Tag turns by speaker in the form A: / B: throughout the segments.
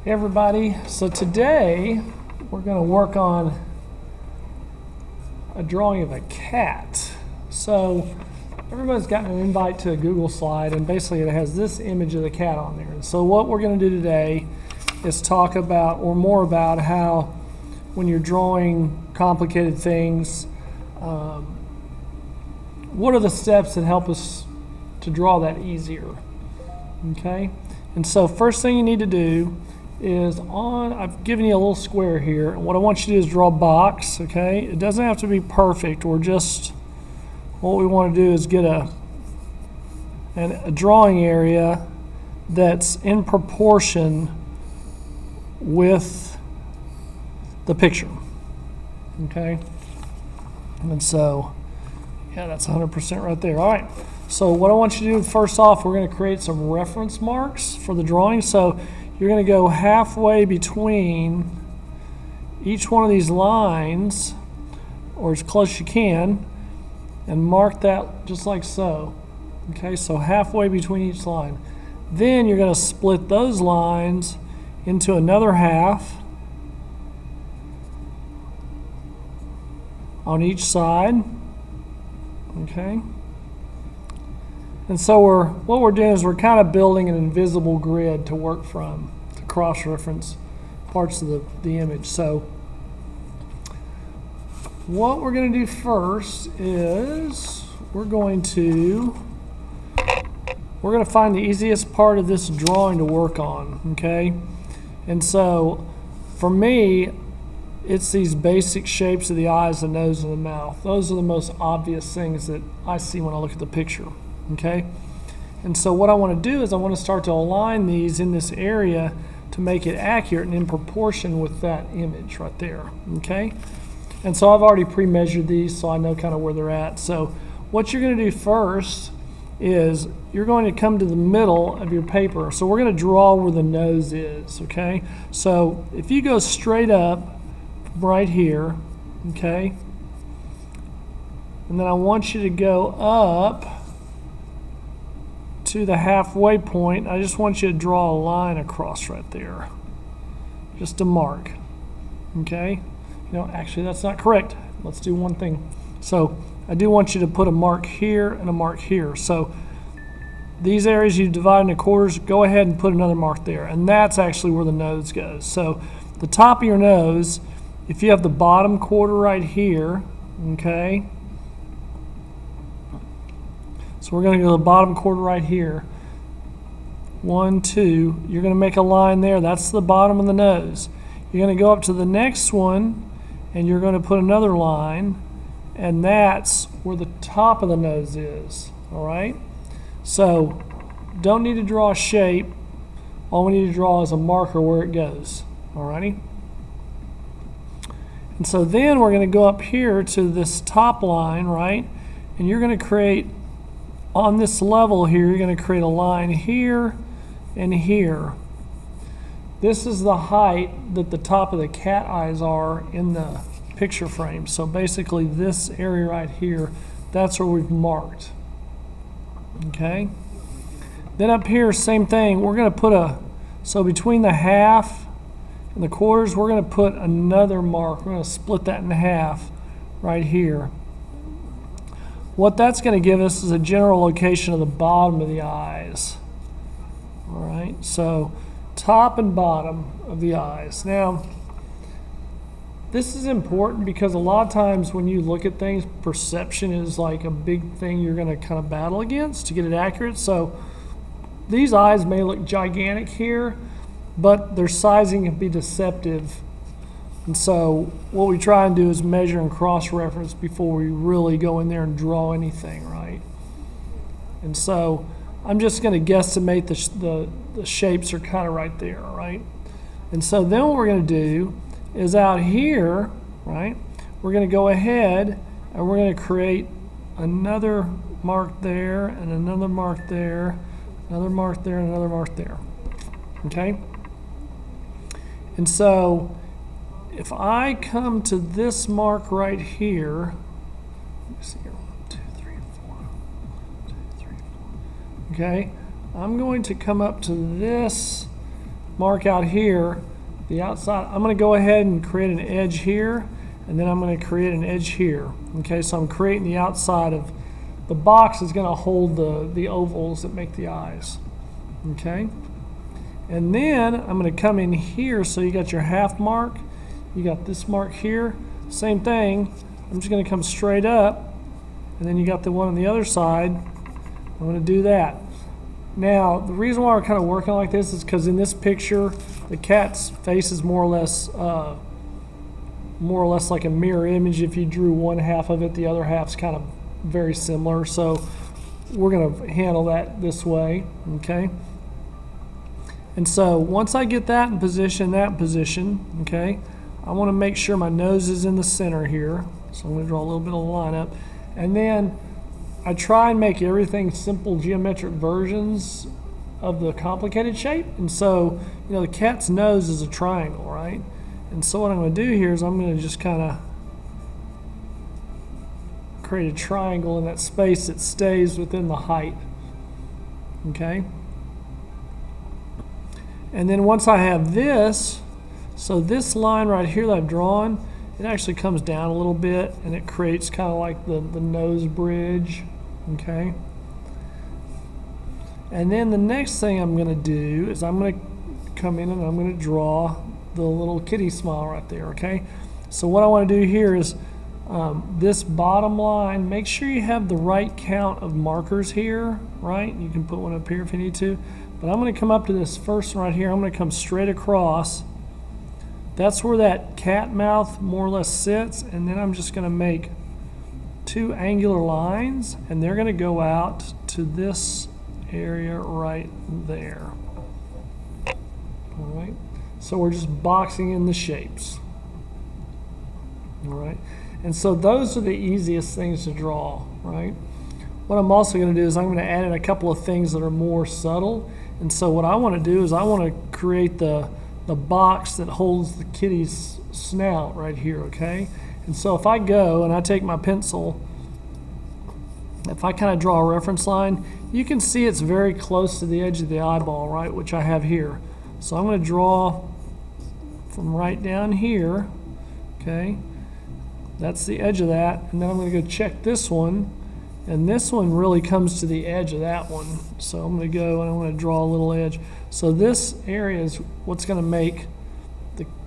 A: Hey everybody, so today we're going to work on a drawing of a cat. So everybody's gotten an invite to a Google slide, and basically it has this image of the cat on there. And so what we're going to do today is talk about, or more about, how when you're drawing complicated things, what are the steps that help us to draw that easier, okay? And so first thing you need to do is I've given you a little square here, and what I want you to do is draw a box, okay? It doesn't have to be perfect, or just what we want to do is get a drawing area that's in proportion with the picture, okay? And so, yeah, that's 100% right there. All right, so what I want you to do first off, we're going to create some reference marks for the drawing. So you're going to go halfway between each one of these lines, or as close as you can, and mark that just like so. Okay, so halfway between each line. Then you're going to split those lines into another half on each side. Okay. And so what we're doing is we're kind of building an invisible grid to work from, to cross-reference parts of the image. So what we're going to do first is we're going to find the easiest part of this drawing to work on, okay? And so for me, it's these basic shapes of the eyes, the nose, and the mouth. Those are the most obvious things that I see when I look at the picture. Okay, and so what I want to do is I want to start to align these in this area to make it accurate and in proportion with that image right there. Okay, and so I've already pre-measured these, so I know kind of where they're at. So what you're going to do first is you're going to come to the middle of your paper. So we're going to draw where the nose is. Okay, so if you go straight up right here, okay, and then I want you to go up to the halfway point. I just want you to draw a line across right there, just a mark. Okay, actually that's not correct. Let's do one thing. So I do want you to put a mark here and a mark here. So these areas you divide into quarters, go ahead and put another mark there, and that's actually where the nose goes. So the top of your nose, if you have the bottom quarter right here, okay, so we're going to go to the bottom quarter right here. 1, 2. You're going to make a line there. That's the bottom of the nose. You're going to go up to the next one, and you're going to put another line, and that's where the top of the nose is. All right? So don't need to draw a shape. All we need to draw is a marker where it goes. All righty? And so then we're going to go up here to this top line, right? And you're going to create, on this level here, you're going to create a line here and here. This is the height that the top of the cat eyes are in the picture frame. So basically this area right here, that's where we've marked. Okay? Then up here, same thing. We're going to put so between the half and the quarters, we're going to put another mark. We're going to split that in half right here. What that's going to give us is a general location of the bottom of the eyes. All right, so top and bottom of the eyes. Now, this is important because a lot of times when you look at things, perception is like a big thing you're going to kind of battle against to get it accurate. So these eyes may look gigantic here, but their sizing can be deceptive. And so what we try and do is measure and cross-reference before we really go in there and draw anything, right? And so I'm just going to guesstimate the shapes are kind of right there, right? And so then what we're going to do is out here, right, we're going to go ahead and we're going to create another mark there and another mark there, another mark there, and another mark there. Okay? And so if I come to this mark right here, let me see here, 1, 2, 3, 4, 1, 2, 3, 4. Okay, I'm going to come up to this mark out here, the outside, I'm going to go ahead and create an edge here, and then I'm going to create an edge here. Okay, so I'm creating the outside of the box is going to hold the ovals that make the eyes. Okay, and then I'm going to come in here, so you got your half mark, you got this mark here, same thing. I'm just going to come straight up, and then you got the one on the other side. I'm going to do that. Now, the reason why we're kind of working like this is because in this picture, the cat's face is more or less like a mirror image. If you drew one half of it, the other half's kind of very similar. So we're going to handle that this way, okay? And so once I get that in position, okay, I want to make sure my nose is in the center here. So I'm going to draw a little bit of a line up. And then I try and make everything simple geometric versions of the complicated shape. And so, you know, the cat's nose is a triangle, right? And so what I'm going to do here is I'm going to just kind of create a triangle in that space that stays within the height. Okay? And then once I have this, so this line right here that I've drawn, it actually comes down a little bit and it creates kind of like the nose bridge. Okay? And then the next thing I'm going to do is I'm going to come in and I'm going to draw the little kitty smile right there. Okay? So what I want to do here is this bottom line, make sure you have the right count of markers here, right? You can put one up here if you need to. But I'm going to come up to this first one right here. I'm going to come straight across. That's where that cat mouth more or less sits, and then I'm just going to make two angular lines, and they're going to go out to this area right there. All right, so we're just boxing in the shapes. All right, and so those are the easiest things to draw, right? What I'm also going to do is I'm going to add in a couple of things that are more subtle, and so what I want to do is I want to create the box that holds the kitty's snout right here, okay? And so if I go and I take my pencil, if I kind of draw a reference line, you can see it's very close to the edge of the eyeball, right, which I have here. So I'm going to draw from right down here, okay? That's the edge of that, and then I'm going to go check this one, and this one really comes to the edge of that one. So I'm going to go and I'm going to draw a little edge. So this area is what's going to make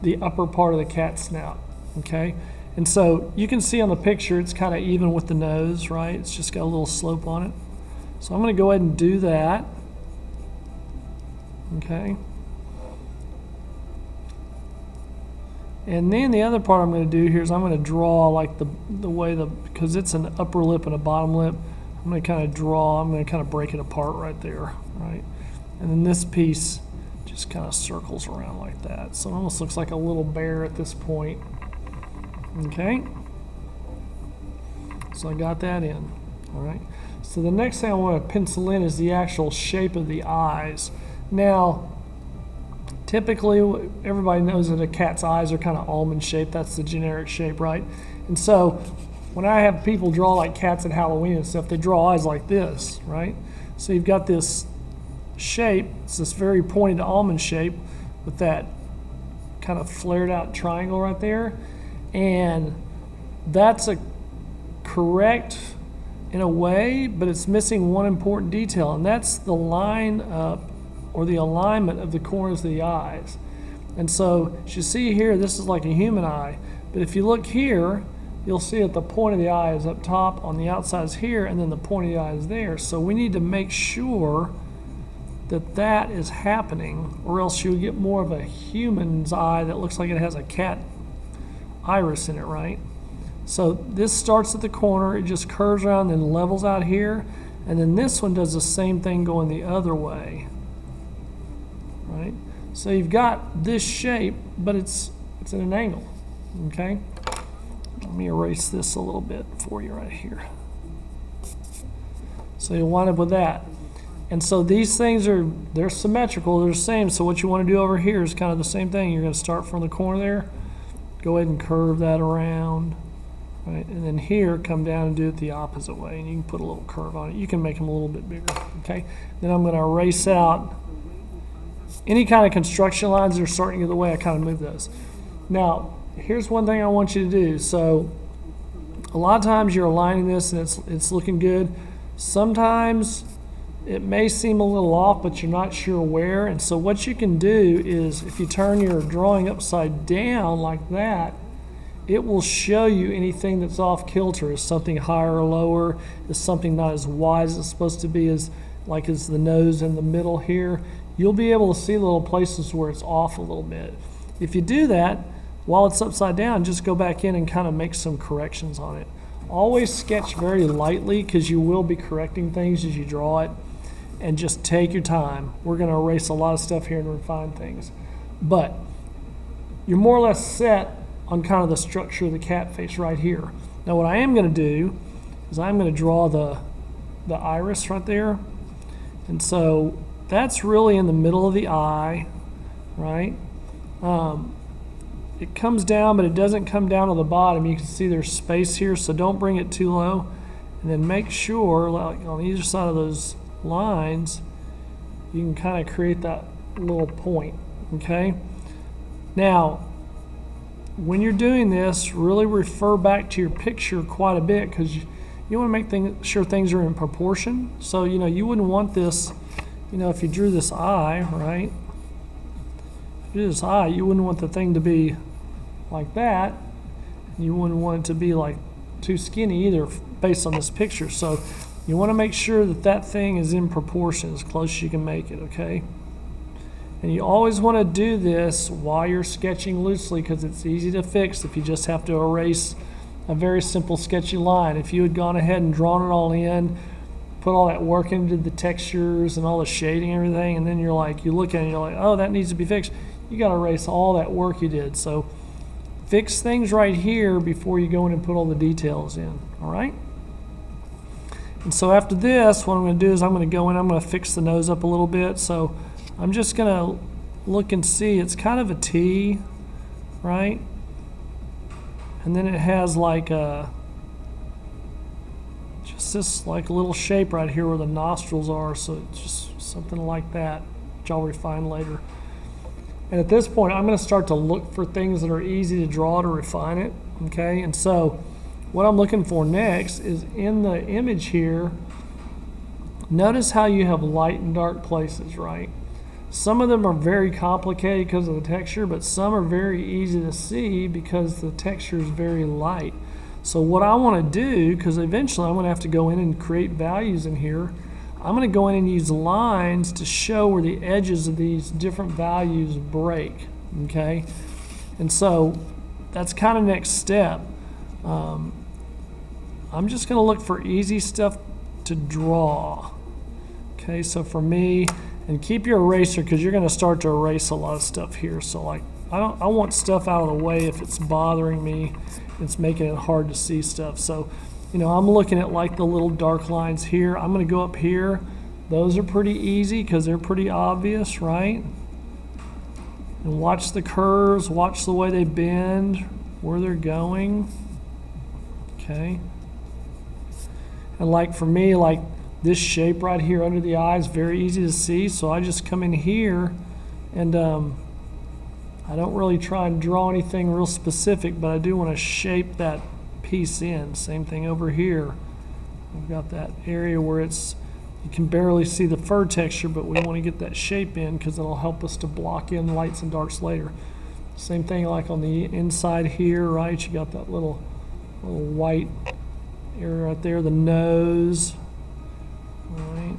A: the upper part of the cat snout, okay? And so you can see on the picture it's kind of even with the nose, right? It's just got a little slope on it. So I'm going to go ahead and do that, okay? And then the other part I'm going to do here is I'm going to draw like the way because it's an upper lip and a bottom lip, I'm going to kind of break it apart right there, right? And then this piece just kind of circles around like that. So it almost looks like a little bear at this point. Okay? So I got that in, all right? So the next thing I want to pencil in is the actual shape of the eyes. Now, typically, everybody knows that a cat's eyes are kind of almond shaped. That's the generic shape, right? And so when I have people draw like cats at Halloween and stuff, they draw eyes like this, right? So you've got this shape, it's this very pointed almond shape with that kind of flared out triangle right there. And that's a correct in a way, but it's missing one important detail, and that's the line up or the alignment of the corners of the eyes. And so as you see here, this is like a human eye, but if you look here, you'll see that the point of the eye is up top, on the outside is here, and then the point of the eye is there. So we need to make sure that that is happening, or else you'll get more of a human's eye that looks like it has a cat iris in it, right? So this starts at the corner, it just curves around and levels out here, and then this one does the same thing going the other way, right? So you've got this shape, but it's at an angle, okay? Let me erase this a little bit for you right here. So you'll wind up with that. And so these things they're symmetrical, they're the same. So what you want to do over here is kind of the same thing. You're going to start from the corner there, go ahead and curve that around, right? And then here, come down and do it the opposite way. And you can put a little curve on it. You can make them a little bit bigger, okay? Then I'm going to erase out any kind of construction lines that are starting to get in the way, I kind of move those. Now, here's one thing I want you to do. So a lot of times you're aligning this and it's looking good. Sometimes it may seem a little off, but you're not sure where. And so what you can do is if you turn your drawing upside down like that, it will show you anything that's off kilter. Is something higher or lower? Is something not as wide as it's supposed to be, as the nose in the middle here? You'll be able to see little places where it's off a little bit. If you do that, while it's upside down, just go back in and kind of make some corrections on it. Always sketch very lightly because you will be correcting things as you draw it. And just take your time. We're going to erase a lot of stuff here and refine things. But you're more or less set on kind of the structure of the cat face right here. Now what I am going to do is I'm going to draw the iris right there. And so that's really in the middle of the eye, right? It comes down, but it doesn't come down to the bottom. You can see there's space here, so don't bring it too low. And then make sure, like on either side of those lines, you can kind of create that little point, okay? Now, when you're doing this, really refer back to your picture quite a bit because you want to make sure things are in proportion. So, you wouldn't want this, if you drew this eye, right? If you drew this eye, you wouldn't want the thing to be like that. You wouldn't want it to be like too skinny either based on this picture. So you want to make sure that thing is in proportion as close as you can make it, okay? And you always want to do this while you're sketching loosely because it's easy to fix if you just have to erase a very simple sketchy line. If you had gone ahead and drawn it all in, put all that work into the textures and all the shading and everything, and then you look at it and you're like, oh, that needs to be fixed. You got to erase all that work you did. So fix things right here before you go in and put all the details in, all right? And so after this, what I'm going to do is I'm going to go in, I'm going to fix the nose up a little bit. So I'm just going to look and see. It's kind of a T, right? And then it has just this little shape right here where the nostrils are. So it's just something like that, which I'll refine later. And at this point, I'm going to start to look for things that are easy to draw to refine it, okay? And so what I'm looking for next is in the image here, notice how you have light and dark places, right? Some of them are very complicated because of the texture, but some are very easy to see because the texture is very light. So what I want to do, because eventually I'm going to have to go in and create values in here, I'm going to go in and use lines to show where the edges of these different values break, okay? And so that's kind of next step. I'm just going to look for easy stuff to draw. Okay, so for me, and keep your eraser because you're going to start to erase a lot of stuff here. So I want stuff out of the way if it's bothering me. It's making it hard to see stuff. So, I'm looking at the little dark lines here. I'm going to go up here. Those are pretty easy because they're pretty obvious, right? And watch the curves, watch the way they bend, where they're going. Okay. And for me, this shape right here under the eye is very easy to see, so I just come in here and I don't really try and draw anything real specific, but I do want to shape that piece in. Same thing over here. I've got that area where you can barely see the fur texture, but we want to get that shape in because it'll help us to block in lights and darks later. Same thing on the inside here, right? You got that little white area right there, the nose. Right.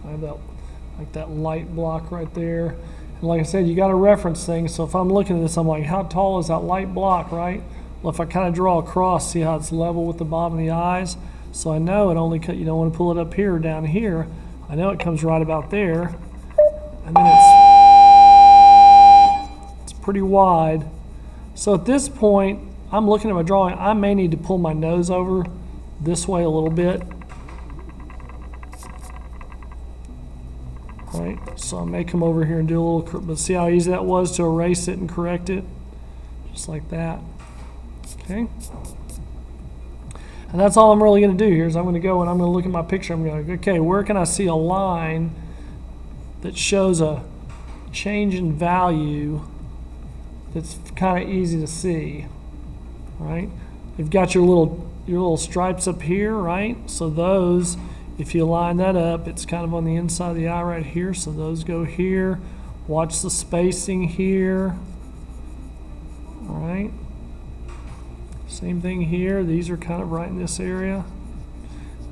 A: I have that light block right there. And like I said, you got to reference things. So if I'm looking at this, I'm like, how tall is that light block, right? Well, if I kind of draw across, see how it's level with the bottom of the eyes? So I know it only, you don't want to pull it up here or down here. I know it comes right about there. And then it's pretty wide. So at this point, I'm looking at my drawing. I may need to pull my nose over this way a little bit. Right, so I may come over here and do a little, but see how easy that was to erase it and correct it? Just like that. Okay. And that's all I'm really going to do here is I'm going to go and I'm going to look at my picture. I'm going to go, okay, where can I see a line that shows a change in value that's kind of easy to see, right? You've got your little stripes up here, right? So those, if you line that up, it's kind of on the inside of the eye right here, so those go here. Watch the spacing here, all right? Same thing here, these are kind of right in this area.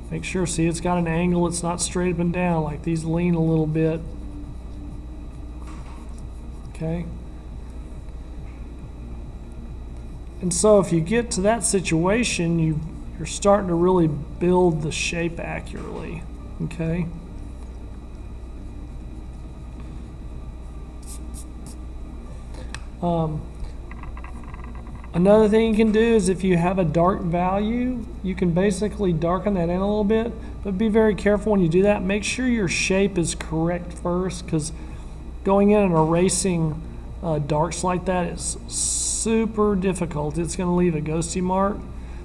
A: Make sure, see, it's got an angle, it's not straight up and down, like these lean a little bit. Okay? And so if you get to that situation, you're starting to really build the shape accurately, okay? Another thing you can do is if you have a dark value, you can basically darken that in a little bit, but be very careful when you do that. Make sure your shape is correct first, because going in and erasing darks like that is super difficult. It's going to leave a ghosty mark.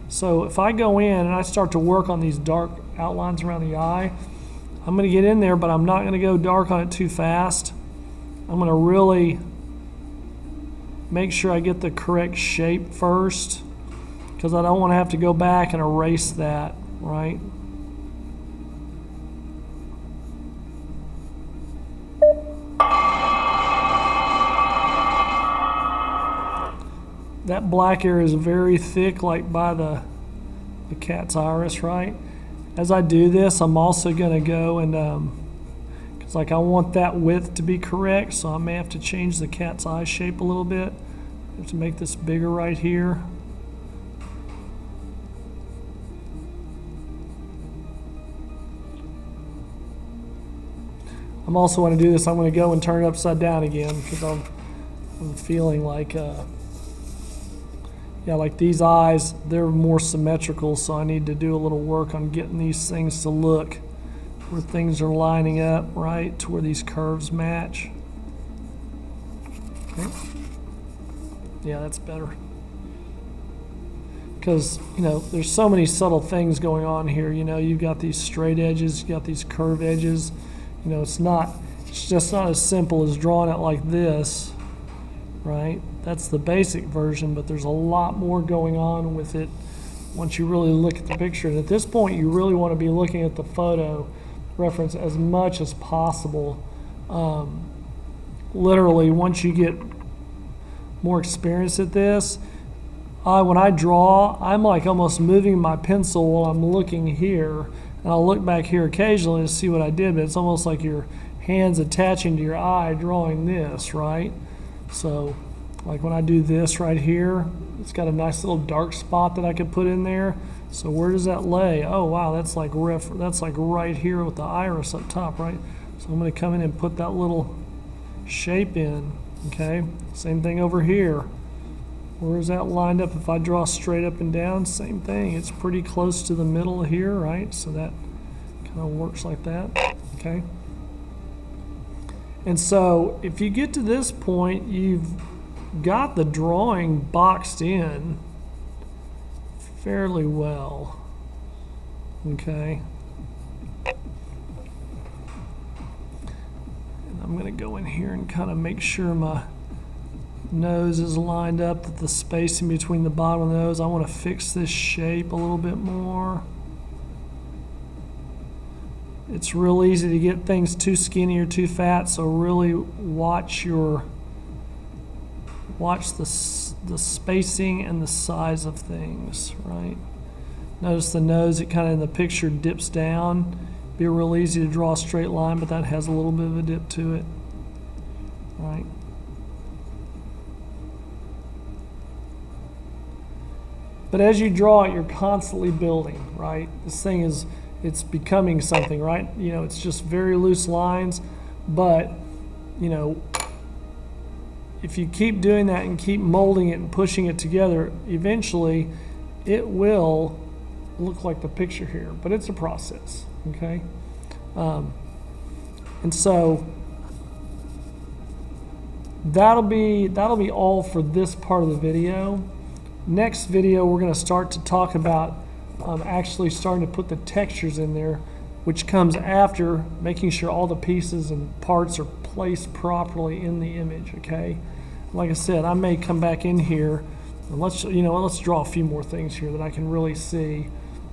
A: So if I go in and I start to work on these dark outlines around the eye, I'm going to get in there, but I'm not going to go dark on it too fast. I'm going to really make sure I get the correct shape first, because I don't want to have to go back and erase that, right? That black area is very thick, like by the cat's iris, right? As I do this, I'm also going to go and, because like I want that width to be correct, so I may have to change the cat's eye shape a little bit. I have to make this bigger right here. I'm also want to do this, I'm going to go and turn it upside down again, because I'm feeling like, yeah, like these eyes, they're more symmetrical, so I need to do a little work on getting these things to look where things are lining up, right, to where these curves match. Okay. Yeah, that's better. Because, you know, there's so many subtle things going on here. You know, you've got these straight edges, you've got these curved edges. You know, it's just not as simple as drawing it like this, right? That's the basic version, but there's a lot more going on with it once you really look at the picture. And at this point, you really want to be looking at the photo reference as much as possible. Literally, once you get more experience at this, when I draw, I'm like almost moving my pencil while I'm looking here, and I'll look back here occasionally to see what I did, but it's almost like your hand's attaching to your eye drawing this, right? So like when I do this right here, it's got a nice little dark spot that I could put in there. So where does that lay? Oh wow, that's like right here with the iris up top, right? So I'm going to come in and put that little shape in. Okay, same thing over here. Where is that lined up? If I draw straight up and down, same thing. It's pretty close to the middle here, right? So that kind of works like that. Okay. And so if you get to this point, you've got the drawing boxed in fairly well. Okay. And I'm going to go in here and kind of make sure my nose is lined up, that the space in between the bottom of the nose, I want to fix this shape a little bit more. It's real easy to get things too skinny or too fat, so really watch the spacing and the size of things, right? Notice the nose, it kind of in the picture dips down. Be real easy to draw a straight line, but that has a little bit of a dip to it, right? But as you draw it, you're constantly building, right? This thing is, it's becoming something, right? You know, it's just very loose lines, but, you know, if you keep doing that and keep molding it and pushing it together, eventually it will look like the picture here, but it's a process, okay? And so that'll be all for this part of the video. Next video, we're going to start to talk about actually starting to put the textures in there, which comes after making sure all the pieces and parts are placed properly in the image, okay? Like I said, I may come back in here, and let's draw a few more things here that I can really see.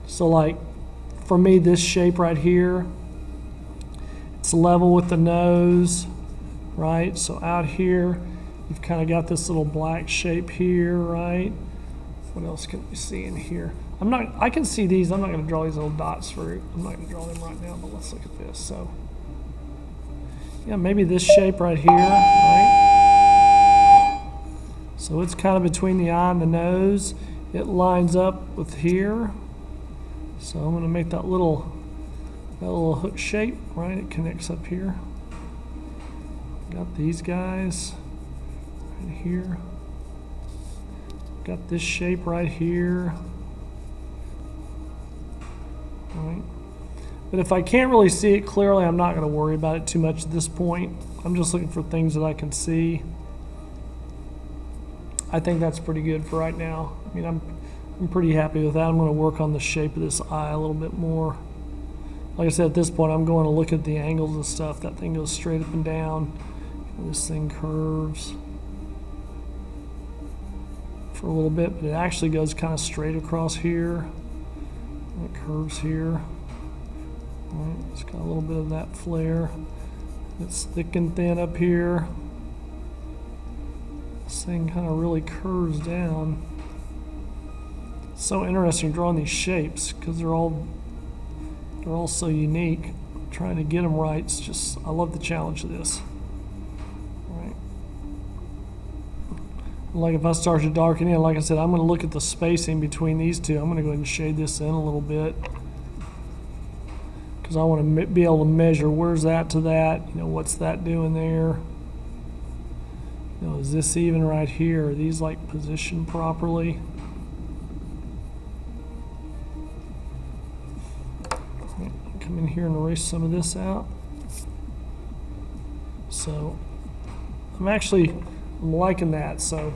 A: So like, for me, this shape right here, it's level with the nose, right? So out here, you've kind of got this little black shape here, right? What else can we see in here? I can see these. I'm not going to draw these little dots I'm not going to draw them right now, but let's look at this. So, yeah, maybe this shape right here, right? So it's kind of between the eye and the nose. It lines up with here. So I'm going to make that little hook shape, right? It connects up here. Got these guys right here. Got this shape right here. Right. But if I can't really see it clearly, I'm not going to worry about it too much at this point. I'm just looking for things that I can see. I think that's pretty good for right now. I mean, I'm pretty happy with that. I'm going to work on the shape of this eye a little bit more. Like I said, at this point, I'm going to look at the angles and stuff. That thing goes straight up and down. This thing curves for a little bit, but it actually goes kind of straight across here. It curves here. Right, it's got a little bit of that flare. It's thick and thin up here. This thing kind of really curves down. It's so interesting drawing these shapes because they're all so unique. Trying to get them right, it's just, I love the challenge of this. Right. Like if I start to darken in, like I said, I'm going to look at the spacing between these two. I'm going to go ahead and shade this in a little bit because I want to be able to measure where's that to that. What's that doing there? Is this even right here? Are these like positioned properly? Right, come in here and erase some of this out. So I'm liking that. So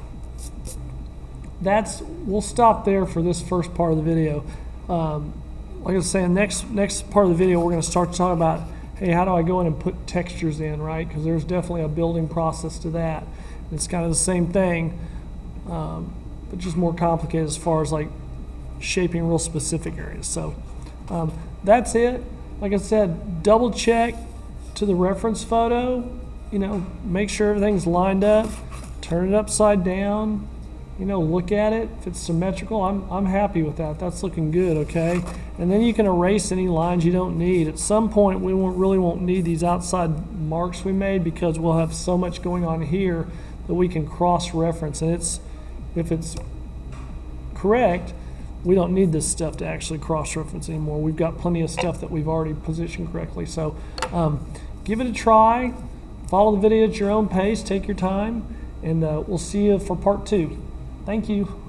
A: we'll stop there for this first part of the video. Like I was saying, next part of the video, we're going to start to talk about, hey, how do I go in and put textures in, right? Because there's definitely a building process to that. It's kind of the same thing, but just more complicated as far as like shaping real specific areas. So that's it. Like I said, double check to the reference photo. Make sure everything's lined up. Turn it upside down. Look at it. If it's symmetrical, I'm happy with that. That's looking good, okay? And then you can erase any lines you don't need. At some point, we won't need these outside marks we made because we'll have so much going on here that we can cross-reference. And if it's correct, we don't need this stuff to actually cross-reference anymore. We've got plenty of stuff that we've already positioned correctly. So give it a try. Follow the video at your own pace. Take your time. And we'll see you for part 2. Thank you.